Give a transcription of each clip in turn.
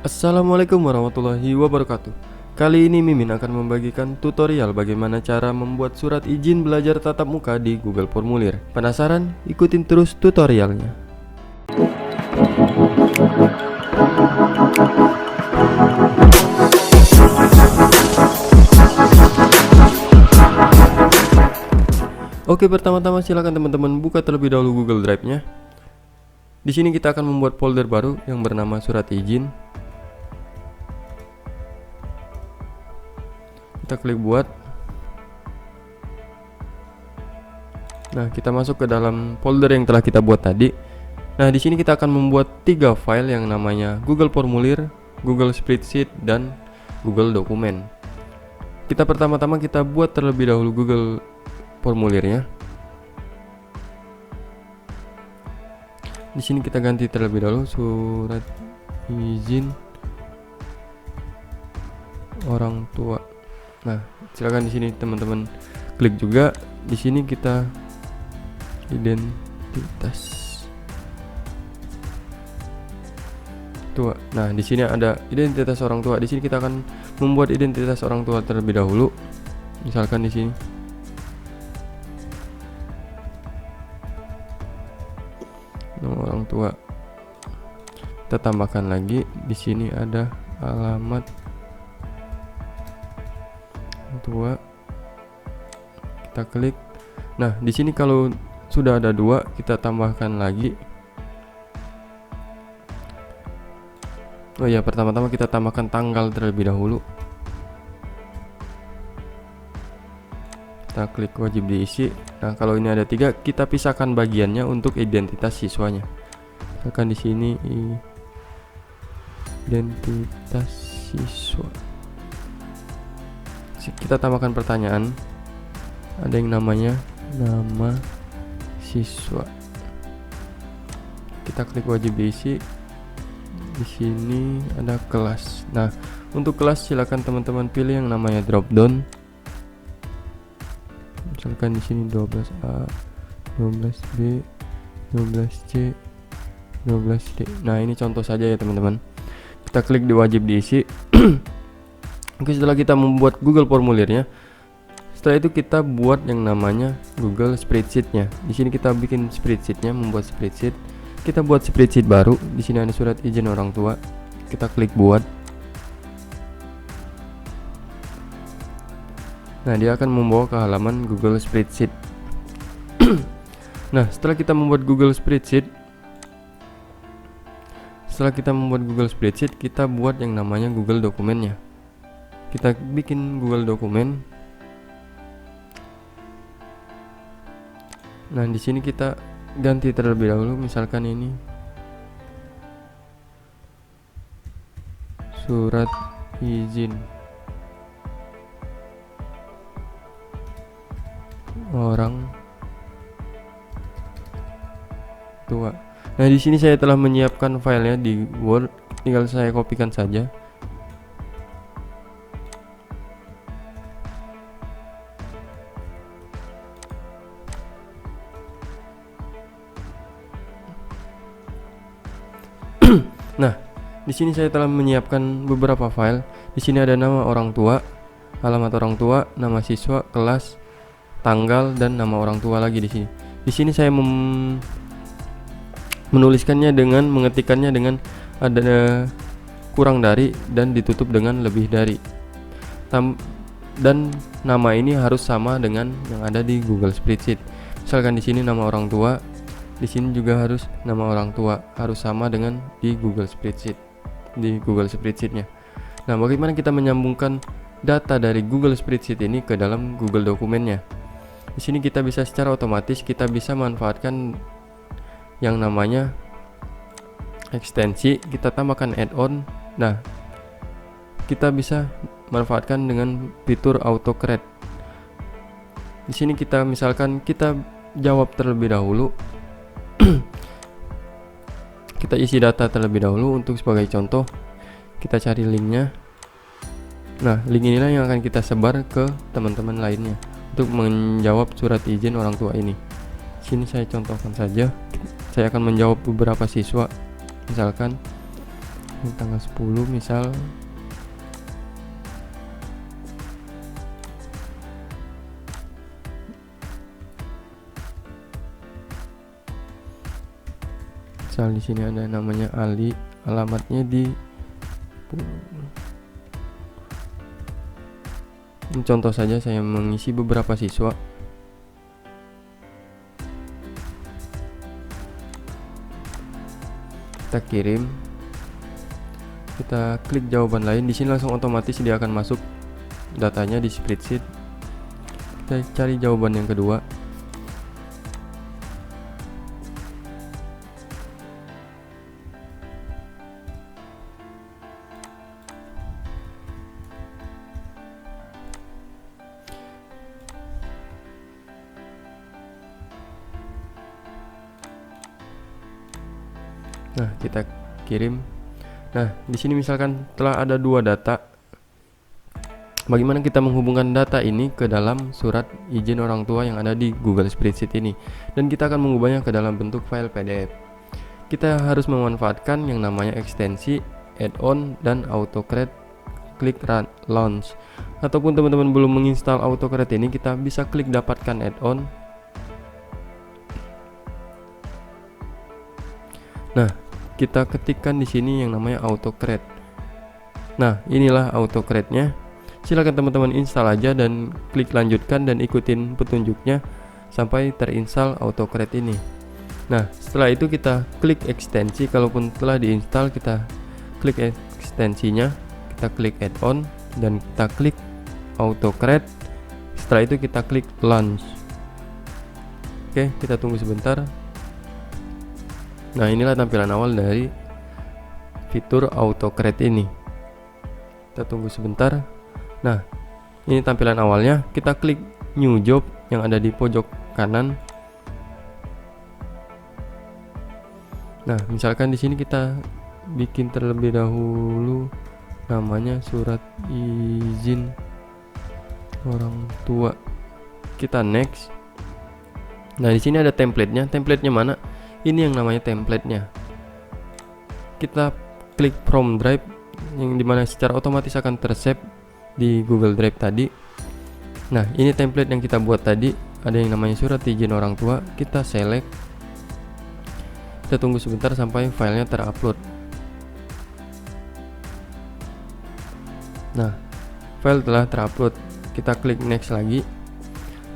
Assalamualaikum warahmatullahi wabarakatuh. Kali ini Mimin akan membagikan tutorial bagaimana cara membuat surat izin belajar tatap muka di Google Formulir. Penasaran? Ikutin terus tutorialnya. Oke, pertama-tama silakan teman-teman buka terlebih dahulu Google Drive-nya. Di sini kita akan membuat folder baru yang bernama surat izin. Kita klik buat. Nah, kita masuk ke dalam folder yang telah kita buat tadi. Nah, di sini kita akan membuat 3 file yang namanya Google Formulir, Google Spreadsheet, dan Google Dokumen. Kita pertama-tama kita buat terlebih dahulu Google Formulirnya. Di sini kita ganti terlebih dahulu surat izin orang tua. Nah, silakan di sini teman-teman klik juga. Di sini kita identitas tua. Nah, di sini ada identitas orang tua. Di sini kita akan membuat identitas orang tua terlebih dahulu. Misalkan di sini nama orang tua. Kita tambahkan lagi. Di sini ada alamat orang tua. Kita klik. Nah, di sini kalau sudah ada 2, kita tambahkan lagi. Oh ya, pertama-tama kita tambahkan tanggal terlebih dahulu. Kita klik wajib diisi. Nah, kalau ini ada 3, kita pisahkan bagiannya untuk identitas siswanya. Misalkan di sini identitas siswa. Kita tambahkan pertanyaan. Ada yang namanya nama siswa. Kita klik wajib diisi. Di sini ada kelas. Nah, untuk kelas silakan teman-teman pilih yang namanya drop down. Misalkan di sini 12A, 12B, 12C, 12D. Nah, ini contoh saja ya teman-teman. Kita klik di wajib diisi. Oke, setelah kita membuat Google Formulirnya, setelah itu kita buat yang namanya Google Spreadsheet-nya. Di sini kita bikin spreadsheet-nya, membuat spreadsheet. Kita buat spreadsheet baru. Di sini ada surat izin orang tua. Kita klik buat. Nah, dia akan membawa ke halaman Google Spreadsheet. Nah, setelah kita membuat Google Spreadsheet, kita buat yang namanya Google Dokumennya. Kita bikin Google Dokumen. Nah, di sini kita ganti terlebih dahulu, misalkan ini surat izin orang tua. Nah, di sini saya telah menyiapkan filenya di Word, tinggal saya kopikan saja. Nah, di sini saya telah menyiapkan beberapa file. Di sini ada nama orang tua, alamat orang tua, nama siswa, kelas, tanggal, dan nama orang tua lagi di sini. Di sini saya menuliskannya dengan mengetikkannya dengan ada kurang dari dan ditutup dengan lebih dari. Dan nama ini harus sama dengan yang ada di Google Spreadsheet. Misalkan di sini nama orang tua, di sini juga harus nama orang tua harus sama dengan di Google Spreadsheet, di Google Spreadsheet-nya. Nah, bagaimana kita menyambungkan data dari Google Spreadsheet ini ke dalam Google Dokumennya? Di sini kita bisa secara otomatis kita bisa manfaatkan yang namanya ekstensi. Kita tambahkan add-on. Nah, kita bisa manfaatkan dengan fitur autocorrect. Di sini kita misalkan kita jawab terlebih dahulu. Kita isi data terlebih dahulu. Untuk sebagai contoh, kita cari linknya. Nah, link inilah yang akan kita sebar ke teman-teman lainnya untuk menjawab surat izin orang tua ini. Sini saya contohkan saja. Saya akan menjawab beberapa siswa. Misalkan Ini tanggal 10 misal. Misal di sini ada namanya Ali, alamatnya di, ini contoh saja saya mengisi beberapa siswa. Kita kirim, kita klik jawaban lain. Di sini langsung otomatis dia akan masuk datanya di spreadsheet. Kita cari jawaban yang kedua. Nah, kita kirim. Nah, di sini misalkan telah ada dua data. Bagaimana kita menghubungkan data ini ke dalam surat izin orang tua yang ada di Google Spreadsheet ini, dan kita akan mengubahnya ke dalam bentuk file PDF. Kita harus memanfaatkan yang namanya ekstensi, add-on, dan AutoCred. Klik launch. Ataupun teman-teman belum menginstal AutoCred ini, kita bisa klik dapatkan add-on. Nah, kita ketikkan di sini yang namanya AutoCred. Nah, inilah AutoCred-nya. Silakan teman-teman install aja dan klik lanjutkan dan ikutin petunjuknya sampai terinstall AutoCred ini. Nah, setelah itu kita klik ekstensi. Kalaupun telah diinstal, kita klik ekstensinya, kita klik add-on dan kita klik AutoCred. Setelah itu kita klik launch. Oke, kita tunggu sebentar. Nah, inilah tampilan awal dari fitur AutoCred ini. Kita tunggu sebentar. Nah, ini tampilan awalnya. Kita klik new job yang ada di pojok kanan. Nah, misalkan di sini kita bikin terlebih dahulu namanya surat izin orang tua. Kita next. Nah, di sini ada template-nya. Template-nya mana? Ini yang namanya template-nya. Kita klik from drive, yang dimana secara otomatis akan tersave di Google Drive tadi. Nah, ini template yang kita buat tadi. Ada yang namanya surat izin orang tua. Kita select. Kita tunggu sebentar sampai filenya terupload. Nah, file telah terupload. Kita klik next lagi.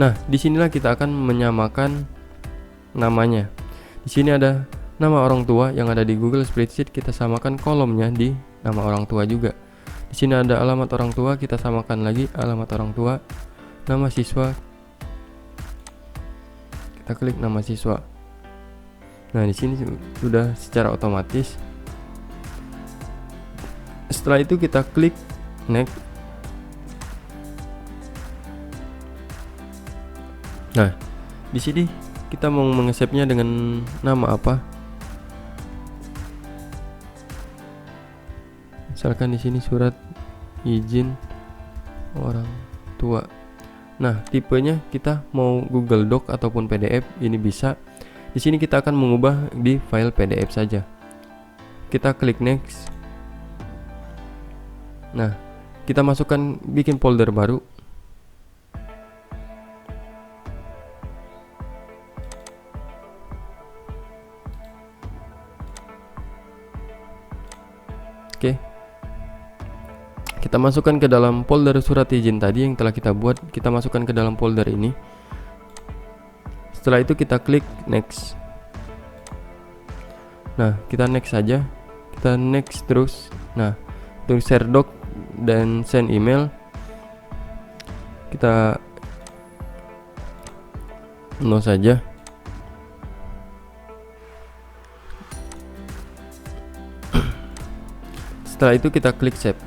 Nah, disinilah kita akan menyamakan namanya. Di sini ada nama orang tua yang ada di Google Spreadsheet, kita samakan kolomnya di nama orang tua juga. Di sini ada alamat orang tua, kita samakan lagi alamat orang tua. Nama siswa, kita klik nama siswa. Nah, di sini sudah secara otomatis. Setelah itu kita klik next. Nah, di sini kita mau mengesepnya dengan nama apa? Misalkan di sini surat izin orang tua. Nah, tipenya kita mau Google Doc ataupun PDF, ini bisa. Di sini kita akan mengubah di file PDF saja. Kita klik next. Nah, kita masukkan, bikin folder baru. Oke. Kita masukkan ke dalam folder surat izin tadi yang telah kita buat. Kita masukkan ke dalam folder ini. Setelah itu kita klik next. Nah, kita next saja. Kita next terus. Nah, untuk share doc dan send email kita no saja. Setelah itu kita klik save.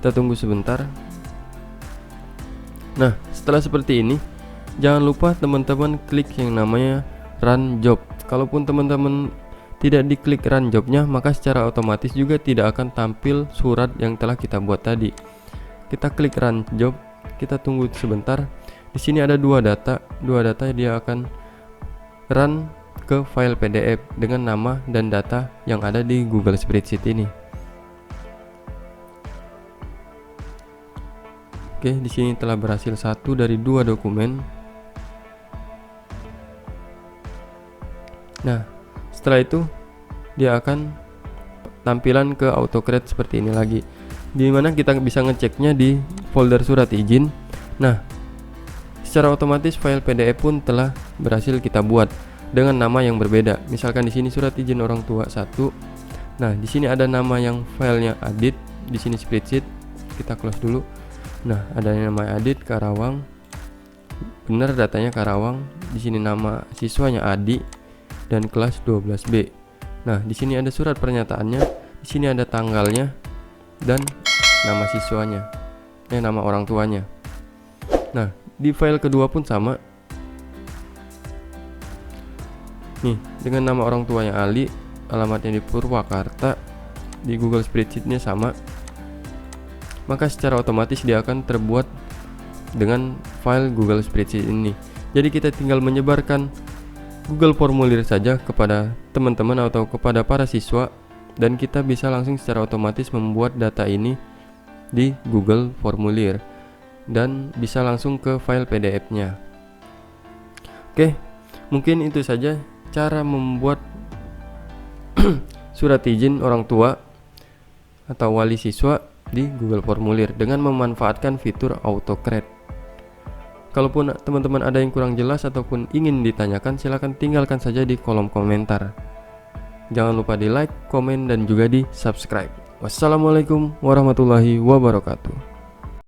Kita tunggu sebentar. Nah, setelah seperti ini, jangan lupa teman-teman klik yang namanya run job. Kalaupun teman-teman tidak diklik run jobnya, maka secara otomatis juga tidak akan tampil surat yang telah kita buat tadi. Kita klik run job, kita tunggu sebentar. Di sini ada dua data dia akan run ke file PDF dengan nama dan data yang ada di Google Spreadsheet ini. Oke, di sini telah berhasil 1 dari 2 dokumen. Nah, setelah itu dia akan tampilan ke AutoCreate seperti ini lagi, dimana kita bisa ngeceknya di folder surat izin. Nah, secara otomatis file PDF pun telah berhasil kita buat dengan nama yang berbeda. Misalkan di sini surat izin orang tua 1. Nah, di sini ada nama yang filenya Adit, di sini spreadsheet. Kita close dulu. Nah, ada nama Adit Karawang. Benar, datanya Karawang. Di sini nama siswanya Adi dan kelas 12B. Nah, di sini ada surat pernyataannya, di sini ada tanggalnya dan nama siswanya. Nama orang tuanya. Nah, di file kedua pun sama. Nih, dengan nama orang tuanya Ali, alamatnya di Purwakarta, di Google Spreadsheet-nya sama. Maka secara otomatis dia akan terbuat dengan file Google Spreadsheet ini. Jadi kita tinggal menyebarkan Google Formulir saja kepada teman-teman atau kepada para siswa, dan kita bisa langsung secara otomatis membuat data ini di Google Formulir dan bisa langsung ke file PDF-nya. Oke, mungkin itu saja cara membuat surat izin orang tua atau wali siswa di Google Formulir dengan memanfaatkan fitur AutoCreate. Kalaupun teman-teman ada yang kurang jelas ataupun ingin ditanyakan, silahkan tinggalkan saja di kolom komentar. Jangan lupa di like, komen, dan juga di subscribe. Wassalamualaikum warahmatullahi wabarakatuh.